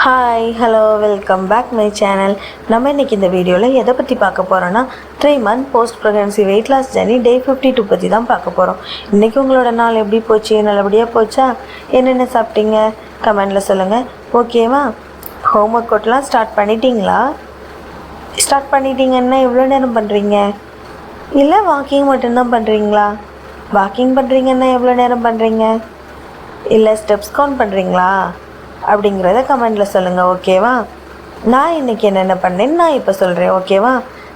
Hi hello welcome back my channel. நம்ம இன்றைக்கி இந்த வீடியோவில் எதை பற்றி பார்க்க போகிறோன்னா 3 month post pregnancy weight loss journey day 52 பற்றி தான் பார்க்க போகிறோம். இன்றைக்கி உங்களோட நாள் எப்படி போச்சு? நல்லபடியாக போச்சா? என்னென்ன சாப்பிட்டீங்க? கமெண்டில் சொல்லுங்கள். ஓகேவா? ஹோம் ஒர்க் அவுட்லாம் ஸ்டார்ட் பண்ணிட்டீங்களா? ஸ்டார்ட் பண்ணிட்டீங்கன்னா எவ்வளோ நேரம் பண்ணுறீங்க? இல்லை வாக்கிங் மட்டும்தான் பண்ணுறீங்களா? வாக்கிங் பண்ணுறீங்கன்னா எவ்வளோ நேரம் பண்ணுறீங்க? இல்லை ஸ்டெப்ஸ் கவுண்ட் பண்ணுறீங்களா அப்படிங்கிறத கமெண்டில் சொல்லுங்கள். ஓகேவா? நான் இன்றைக்கி என்னென்ன பண்ணேன்னு நான் இப்போ சொல்கிறேன். ஓகேவா?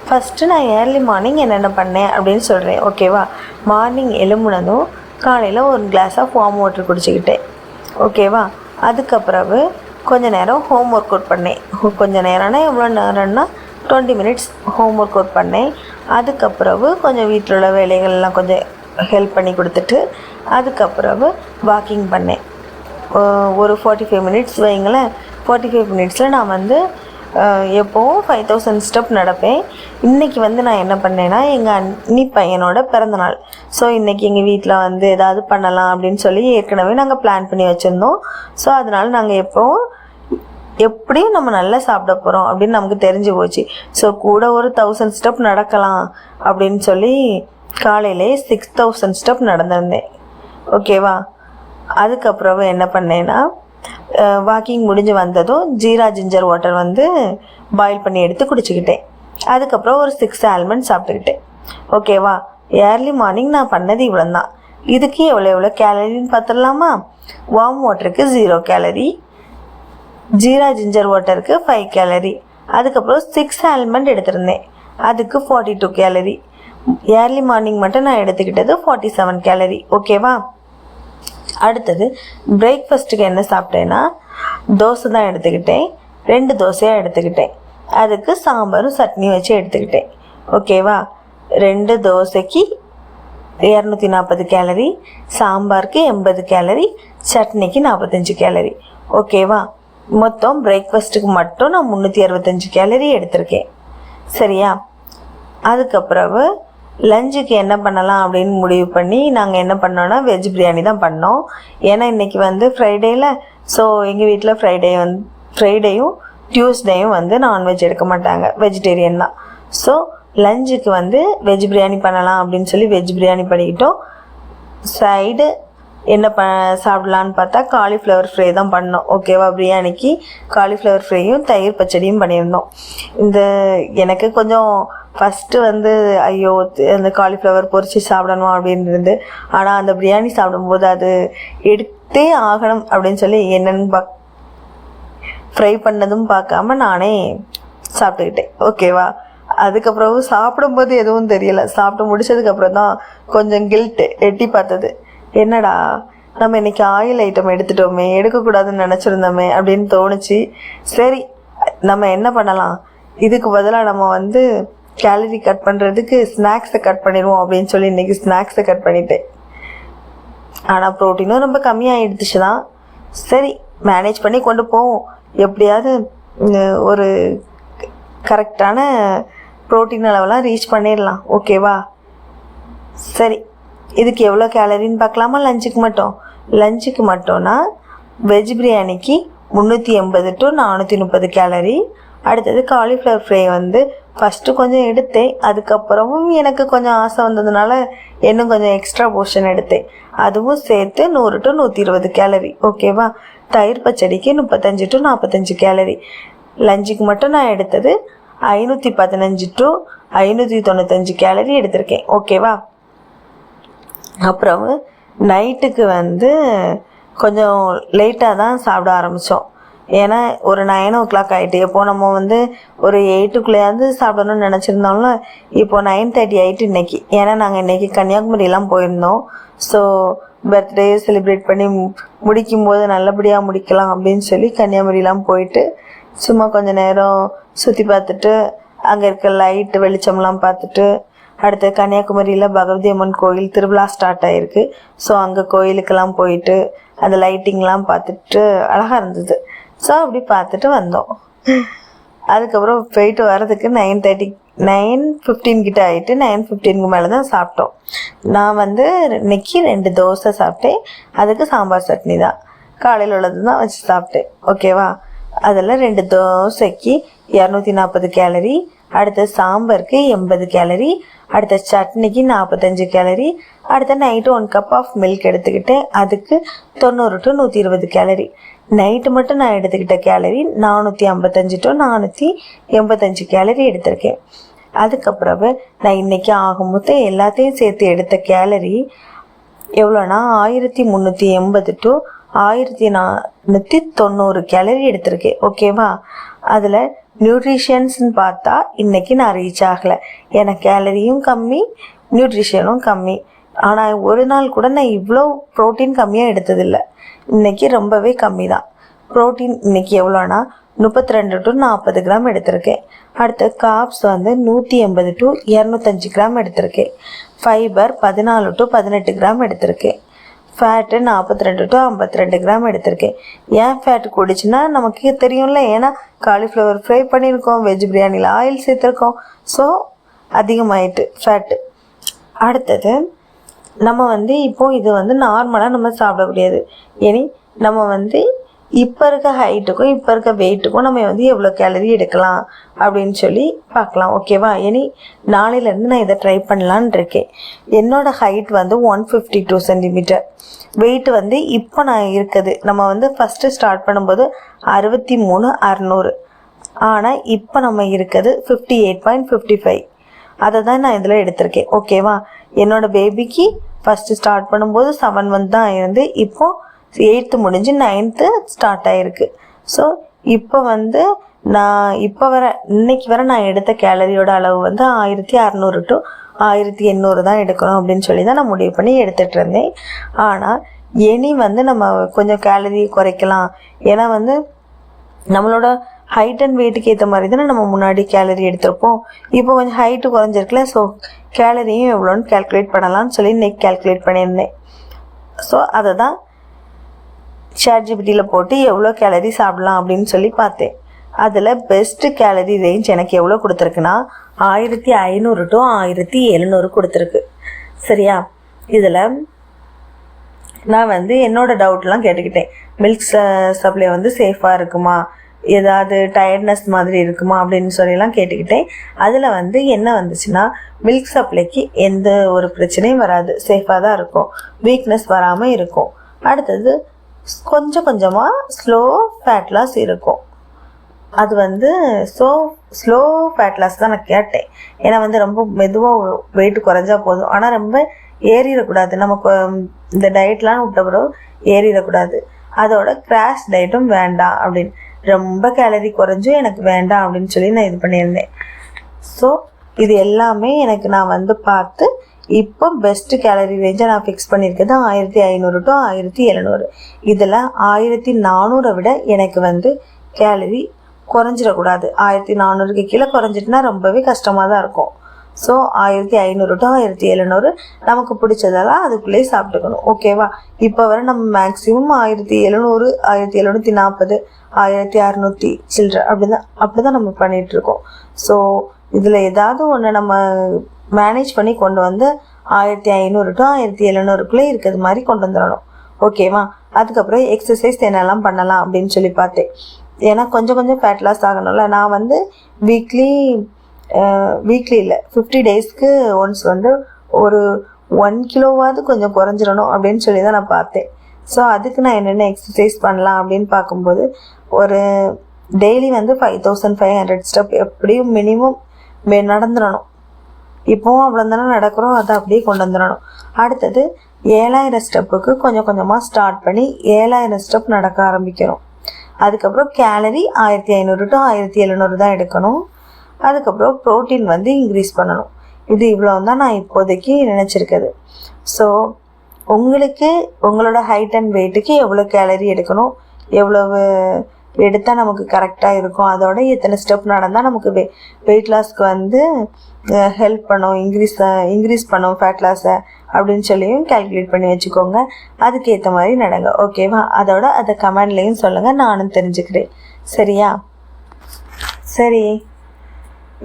ஃபஸ்ட்டு நான் ஏர்லி மார்னிங் என்னென்ன பண்ணேன் அப்படின்னு சொல்கிறேன். ஓகேவா? மார்னிங் எழும்புனதும் காலையில் ஒரு கிளாஸ் ஆஃப் வார்ம் வாட்டர் குடிச்சிக்கிட்டேன். ஓகேவா? அதுக்கப்புறம் கொஞ்சம் நேரம் ஹோம் ஒர்க் அவுட் பண்ணேன். கொஞ்சம் நேரம்னா எவ்வளோ நேரம்னா 20 minutes ஹோம் ஒர்க் அவுட் பண்ணேன். அதுக்கப்புறம் கொஞ்சம் வீட்டில் உள்ள வேலைகள்லாம் கொஞ்சம் ஹெல்ப் பண்ணி கொடுத்துட்டு அதுக்கப்புறம் வாக்கிங் பண்ணேன். ஒரு 45 minutes வைங்களேன். 45 minutesல நான் வந்து எப்போவும் 5000 ஸ்டெப் நடப்பேன். இன்றைக்கி வந்து நான் என்ன பண்ணேன்னா, எங்கள் அண்ணி பையனோட பிறந்தநாள். ஸோ இன்றைக்கி எங்கள் வீட்டில் வந்து ஏதாவது பண்ணலாம் அப்படின்னு சொல்லி ஏற்கனவே நாங்கள் பிளான் பண்ணி வச்சுருந்தோம். ஸோ அதனால் நாங்கள் எப்படியும் நம்ம நல்லா சாப்பிட போகிறோம் அப்படின்னு நமக்கு தெரிஞ்சு போச்சு. ஸோ கூட ஒரு 1000 ஸ்டெப் நடக்கலாம் அப்படின்னு சொல்லி காலையிலே 6000 ஸ்டெப் நடந்திருந்தேன். ஓகேவா? அதுக்கப்புறம் என்ன பண்ணேன்னா, வாக்கிங் முடிஞ்சு வந்ததும் ஜீரா ஜிஞ்சர் வாட்டர் வந்து பாயில் பண்ணி எடுத்து குடிச்சிக்கிட்டேன். அதுக்கப்புறம் ஒரு 6 ஆல்மண்ட் சாப்பிட்டுக்கிட்டேன். ஓகேவா? ஏர்லி மார்னிங் நான் பண்ணது இவ்வளோ தான். இதுக்கு எவ்வளோ கேலரின்னு பார்த்துடலாமா? வார்ம் வாட்டருக்கு 0 கேலரி, ஜீரா ஜிஞ்சர் வாட்டருக்கு 5 கேலரி, அதுக்கப்புறம் 6 ஆல்மண்ட் எடுத்திருந்தேன், அதுக்கு 42 கேலரி. ஏர்லி மார்னிங் மட்டும் நான் எடுத்துக்கிட்டது 47 கேலரி. ஓகேவா? அடுத்தது பிரேக்ஃபாஸ்ட்டுக்கு என்ன சாப்பிட்டேன்னா, தோசை தான் எடுத்துக்கிட்டேன். 2 தோசையாக எடுத்துக்கிட்டேன். அதுக்கு சாம்பாரும் சட்னி வச்சு எடுத்துக்கிட்டேன். ஓகேவா? 2 தோசைக்கு 240 கேலரி, சாம்பாருக்கு 80 கேலரி, சட்னிக்கு 45 கேலரி. ஓகேவா? மொத்தம் பிரேக்ஃபாஸ்ட்டுக்கு மட்டும் நான் 365 கேலரி எடுத்திருக்கேன். சரியா? அதுக்கப்புறம் லஞ்சுக்கு என்ன பண்ணலாம் அப்படின்னு முடிவு பண்ணி நாங்கள் என்ன பண்ணோன்னா, வெஜ் பிரியாணி தான் பண்ணோம். ஏன்னா இன்றைக்கி வந்து ஃப்ரைடேயில். ஸோ எங்கள் வீட்டில் ஃப்ரைடேயும் டியூஸ்டேயும் வந்து நான்வெஜ் எடுக்க மாட்டாங்க, வெஜிடேரியன் தான். ஸோ லஞ்சுக்கு வந்து வெஜ் பிரியாணி பண்ணலாம் அப்படின்னு சொல்லி வெஜ் பிரியாணி பண்ணிக்கிட்டோம். சைடு என்ன சாப்பிட்லான்னு பார்த்தா காலிஃப்ளவர் ஃப்ரை தான் பண்ணோம். ஓகேவா? பிரியாணிக்கு காலிஃப்ளவர் ஃப்ரையும் தயிர் பச்சடியும் பண்ணியிருந்தோம். எனக்கு கொஞ்சம் ஃபஸ்ட்டு வந்து ஐயோ அந்த காலிஃப்ளவர் பொரித்து சாப்பிடணும் அப்படின்னு இருந்து, ஆனால் அந்த பிரியாணி சாப்பிடும்போது அது எடுத்தே ஆகணும் அப்படின்னு சொல்லி என்னென்னு ஃப்ரை பண்ணதும் பார்க்காம நானே சாப்பிட்டுக்கிட்டேன். ஓகேவா? அதுக்கப்புறம் சாப்பிடும்போது எதுவும் தெரியலை. சாப்பிட்டு முடிச்சதுக்கப்புறம் தான் கொஞ்சம் கில்ட்டு எட்டி பார்த்தது. என்னடா நம்ம இன்றைக்கி ஆயில் ஐட்டம் எடுத்துட்டோமே, எடுக்கக்கூடாதுன்னு நினச்சிருந்தோமே அப்படின்னு தோணுச்சு. சரி, நம்ம என்ன பண்ணலாம், இதுக்கு பதிலாக நம்ம வந்து கேலரி கட் பண்ணுறதுக்கு ஸ்நாக்ஸை கட் பண்ணிடுவோம் அப்படின்னு சொல்லி இன்றைக்கி ஸ்நாக்ஸை கட் பண்ணிட்டேன். ஆனால் ப்ரோட்டீனும் ரொம்ப கம்மியாகிடுச்சு தான். சரி, மேனேஜ் பண்ணி கொண்டு போவோம். எப்படியாவது ஒரு கரெக்டான ப்ரோட்டீன் அளவெல்லாம் ரீச் பண்ணிடலாம். ஓகேவா? சரி, இதுக்கு எவ்வளோ கேலரின்னு பார்க்கலாமா? லஞ்சுக்கு மட்டும்னா வெஜ் பிரியாணிக்கு 380 to 430 கேலரி. அடுத்தது காலிஃப்ளவர் ஃப்ரை வந்து ஃபஸ்ட்டு கொஞ்சம் எடுத்தேன். அதுக்கப்புறமும் எனக்கு கொஞ்சம் ஆசை வந்ததுனால இன்னும் கொஞ்சம் எக்ஸ்ட்ரா போர்ஷன் எடுத்தேன். அதுவும் சேர்த்து 100 to 120 கேலரி. ஓகேவா? தயிர் பச்சடிக்கு 35 to 45 கேலரி. லஞ்சுக்கு மட்டும் நான் எடுத்தது 515 to 595 கேலரி எடுத்திருக்கேன். ஓகேவா? அப்புறம் நைட்டுக்கு வந்து கொஞ்சம் லேட்டாக தான் சாப்பிட ஆரம்பித்தோம். ஏன்னா ஒரு 9 o'clock ஆகிட்டு. எப்போது நம்ம வந்து ஒரு 8க்குள்ளேயாவது சாப்பிடணும்னு நினச்சிருந்தோம்ல, இப்போது 9:30 ஆகிட்டு இன்றைக்கி. ஏன்னா நாங்கள் இன்றைக்கி கன்னியாகுமரியெலாம் போயிருந்தோம். ஸோ பர்த்டே செலிப்ரேட் பண்ணி முடிக்கும்போது நல்லபடியாக முடிக்கலாம் அப்படின்னு சொல்லி கன்னியாகுமரியெலாம் போயிட்டு சும்மா கொஞ்சம் நேரம் சுற்றி பார்த்துட்டு அங்கே இருக்க லைட்டு வெளிச்சம்லாம் பார்த்துட்டு, அடுத்து கன்னியாகுமரியில் பகவதி அம்மன் கோயில் திருவிழா ஸ்டார்ட் ஆகிருக்கு. ஸோ அங்கே கோயிலுக்கெல்லாம் போயிட்டு அந்த லைட்டிங்லாம் பார்த்துட்டு அழகாக இருந்தது. ஸோ அப்படி பார்த்துட்டு வந்தோம். அதுக்கப்புறம் போயிட்டு வர்றதுக்கு 9:15 கிட்ட ஆகிட்டு 9:15க்கு மேலே தான் சாப்பிட்டோம். நான் வந்து இன்னைக்கு 2 தோசை சாப்பிட்டேன். அதுக்கு சாம்பார் சட்னி தான், காலையில் உள்ளது தான் வச்சு சாப்பிட்டேன். ஓகேவா? அதில் 2 தோசைக்கு 240 கேலரி, அடுத்த சாம்பாருக்கு 80 கேலரி, அடுத்த சட்னிக்கு 45 கேலரி, அடுத்த நைட்டு 1 கப் ஆஃப் மில்க் எடுத்துக்கிட்டேன், அதுக்கு 90 to 120 கேலரி. நைட்டு மட்டும் நான் எடுத்துக்கிட்ட கேலரி 455 to 485 கேலரி எடுத்திருக்கேன். அதுக்கப்புறவு நான் இன்றைக்கி ஆகும்போது எல்லாத்தையும் சேர்த்து எடுத்த கேலரி எவ்வளோனா 1380 to 1490 கேலரி எடுத்திருக்கேன். ஓகேவா? அதில் நியூட்ரிஷன்ஸ்ன்னு பார்த்தா இன்றைக்கி நான் ரீச் ஆகலை. எனக்கு கேலரியும் கம்மி, நியூட்ரிஷனும் கம்மி. ஆனால் ஒரு நாள் கூட நான் இவ்வளோ ப்ரோட்டீன் கம்மியாக எடுத்ததில்லை. இன்றைக்கி ரொம்பவே கம்மி தான். ப்ரோட்டீன் இன்றைக்கி எவ்வளோனா 32 to 40 கிராம் எடுத்திருக்கேன். அடுத்து காப்ஸ் வந்து 180 to 205 கிராம் எடுத்திருக்கேன். ஃபைபர் 14 to 18 கிராம் எடுத்திருக்கேன். ஃபேட்டு 42 to 52 கிராம் எடுத்திருக்கேன். ஏன் ஃபேட்டு கூடிச்சுன்னா நமக்கு தெரியும்ல, ஏன்னா காலிஃப்ளவர் ஃப்ரை பண்ணியிருக்கோம், வெஜ் பிரியாணியில் ஆயில் சேர்த்துருக்கோம், ஸோ அதிகமாயிட்டு ஃபேட்டு. அடுத்தது நம்ம வந்து இப்போது இது வந்து நார்மலாக நம்ம சாப்பிடக்கூடியது. இனி நம்ம வந்து இப்போ இருக்க ஹைட்டுக்கும் இப்போ இருக்க வெயிட்டுக்கும் நம்ம வந்து எவ்வளோ கேலரி எடுக்கலாம் அப்படின்னு சொல்லி பார்க்கலாம். ஓகேவா? இனி நாளையிலேருந்து நான் இதை ட்ரை பண்ணலான்னு இருக்கேன். என்னோடய ஹைட் வந்து 152 சென்டிமீட்டர். வெயிட் வந்து இப்போ நான் இருக்குது, நம்ம வந்து ஃபஸ்ட்டு ஸ்டார்ட் பண்ணும்போது 63,600, ஆனால் இப்போ நம்ம இருக்குது 58.55. அதை தான் நான் இதில் எடுத்திருக்கேன். ஓகேவா? என்னோடய பேபிக்கு ஃபஸ்ட்டு ஸ்டார்ட் பண்ணும்போது 7 month தான் இருந்து, இப்போது 8th முடிஞ்சு 9th ஸ்டார்ட் ஆகிருக்கு. ஸோ இப்போ வந்து நான் இப்போ இன்னைக்கு வர நான் எடுத்த கேலரியோட அளவு வந்து 1600 to 1800 தான் எடுக்கணும் அப்படின்னு சொல்லி தான் நான் முடிவு பண்ணி எடுத்துகிட்டு இருந்தேன். ஆனால் இனி வந்து நம்ம கொஞ்சம் கேலரி குறைக்கலாம். ஏன்னா வந்து நம்மளோட ஹைட் அண்ட் வெயிட்டுக்கு ஏற்ற மாதிரி தானே நம்ம முன்னாடி கேலரி எடுத்திருப்போம். இப்போ கொஞ்சம் ஹைட்டு குறைஞ்சிருக்குல, ஸோ கேலரியும் எவ்வளோன்னு கேல்குலேட் பண்ணலாம்னு சொல்லி இன்றைக்கி கேல்குலேட் பண்ணியிருந்தேன். ஸோ அதை தான் ChatGPTயில் போட்டு எவ்வளோ கேலரி சாப்பிடலாம் அப்படின்னு சொல்லி பார்த்தேன். அதில் பெஸ்ட்டு கேலரி ரேஞ்ச் எனக்கு எவ்வளோ கொடுத்துருக்குன்னா 1500 to 1700 கொடுத்துருக்கு. சரியா? இதில் நான் வந்து என்னோடய டவுட்லாம் கேட்டுக்கிட்டேன். மில்க் சப்ளை வந்து சேஃபாக இருக்குமா, ஏதாவது டயர்ட்னஸ் மாதிரி இருக்குமா அப்படின்னு சொல்லிலாம் கேட்டுக்கிட்டேன். அதில் வந்து என்ன வந்துச்சுன்னா, மில்க் சப்ளைக்கு எந்த ஒரு பிரச்சனையும் வராது, சேஃபாக தான் இருக்கும், வீக்னஸ் வராமல் இருக்கும். அடுத்தது கொஞ்சம் கொஞ்சமாக ஸ்லோ ஃபேட் லாஸ் இருக்கும். அது வந்து ஸ்லோ ஃபேட் லாஸ் தான் நான் கேட்டேன். ஏன்னா வந்து ரொம்ப மெதுவாக வெயிட் குறைஞ்சா போதும், ஆனால் ரொம்ப ஏறிடக்கூடாது. நமக்கு இந்த டயட்லாம் விட்ட பிறகு ஏறிடக்கூடாது. அதோட கிராஷ் டயட்டும் வேண்டாம் அப்படின்னு, ரொம்ப கேலரி குறைஞ்சும் எனக்கு வேண்டாம் அப்படின்னு சொல்லி நான் இது பண்ணியிருந்தேன். ஸோ இது எல்லாமே எனக்கு நான் வந்து பார்த்து இப்போ பெஸ்ட்டு கேலரி ரேஞ்சை நான் ஃபிக்ஸ் பண்ணியிருக்கிறது 1500 to 1700. இதில் 1400 விட எனக்கு வந்து கேலரி குறைஞ்சிடக்கூடாது. 1400க்கு கீழே குறைஞ்சிட்டுனா ரொம்பவே கஷ்டமாக தான் இருக்கும். ஸோ 1500 to 1700 நமக்கு பிடிச்சதெல்லாம் அதுக்குள்ளேயே சாப்பிட்டுக்கணும். ஓகேவா? இப்போ வரை நம்ம மேக்ஸிமம் 1700, 1740, 1600 சில்லற அப்படி தான் நம்ம பண்ணிகிட்ருக்கோம். ஸோ இதில் ஏதாவது ஒன்று நம்ம மேனேஜ் பண்ணி கொண்டு வந்து 1500 to 1700க்குள்ளே இருக்கிறது மாதிரி கொண்டு வந்துடணும். ஓகேவா? அதுக்கப்புறம் எக்ஸசைஸ் என்னெல்லாம் பண்ணலாம் அப்படின்னு சொல்லி பார்த்தேன். ஏன்னா கொஞ்சம் ஃபேட் லாஸ் ஆகணும்ல. நான் வந்து வீக்லி இல்லை 50 daysக்கு ஒன்ஸ் வந்து ஒரு 1 kiloவாவது கொஞ்சம் குறைஞ்சிடணும் அப்படின்னு சொல்லி தான் நான் பார்த்தேன். ஸோ அதுக்கு நான் என்னென்ன எக்ஸசைஸ் பண்ணலாம் அப்படின்னு பார்க்கும்போது, ஒரு டெய்லி வந்து 5500 ஸ்டெப் எப்படியும் மினிமம் நடந்துடணும். இப்போவும் அவ்வளோ தானே நடக்கிறோம், அதை அப்படியே கொண்டு வந்துடணும். அடுத்தது 7000 ஸ்டெப்புக்கு கொஞ்சம் கொஞ்சமாக ஸ்டார்ட் பண்ணி 7000 ஸ்டெப் நடக்க ஆரம்பிக்கணும். அதுக்கப்புறம் கேலரி 1500 to 1700 தான் எடுக்கணும். அதுக்கப்புறம் ப்ரோட்டீன் வந்து இன்க்ரீஸ் பண்ணணும். இது இவ்வளோ தான் நான் இப்போதைக்கு நினச்சிருக்குது. ஸோ உங்களுக்கு உங்களோட ஹைட் அண்ட் வெயிட்டுக்கு எவ்வளோ கேலரி எடுக்கணும், எவ்வளவு எடுத்தால் நமக்கு கரெக்டாக இருக்கும், அதோட எத்தனை ஸ்டெப் நடந்தால் நமக்கு வெயிட் லாஸ்க்கு வந்து ஹெல்ப் பண்ணும், இன்க்ரீஸ் பண்ணும் ஃபேட் லாஸை அப்படின்னு சொல்லியும் கேல்குலேட் பண்ணி வச்சுக்கோங்க. அதுக்கேற்ற மாதிரி நடங்க. ஓகேவா? அதோட அதை கமெண்ட்லேயும் சொல்லுங்கள், நானும் தெரிஞ்சுக்கிறேன். சரியா? சரி,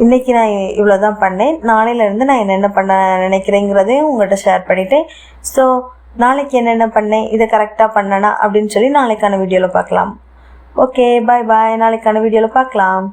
இன்றைக்கி நான் இவ்வளோ தான் பண்ணேன். நாளையிலேருந்து நான் என்னென்ன பண்ண நினைக்கிறேங்கிறதையும் உங்கள்கிட்ட ஷேர் பண்ணிட்டேன். ஸோ நாளைக்கு என்னென்ன பண்ணேன், இதை கரெக்டாக பண்ணனா அப்படின்னு சொல்லி நாளைக்கான வீடியோவில் பார்க்கலாம். ஓகே, பாய் பாய். நாளைக்கான வீடியோவில் பார்க்கலாம்.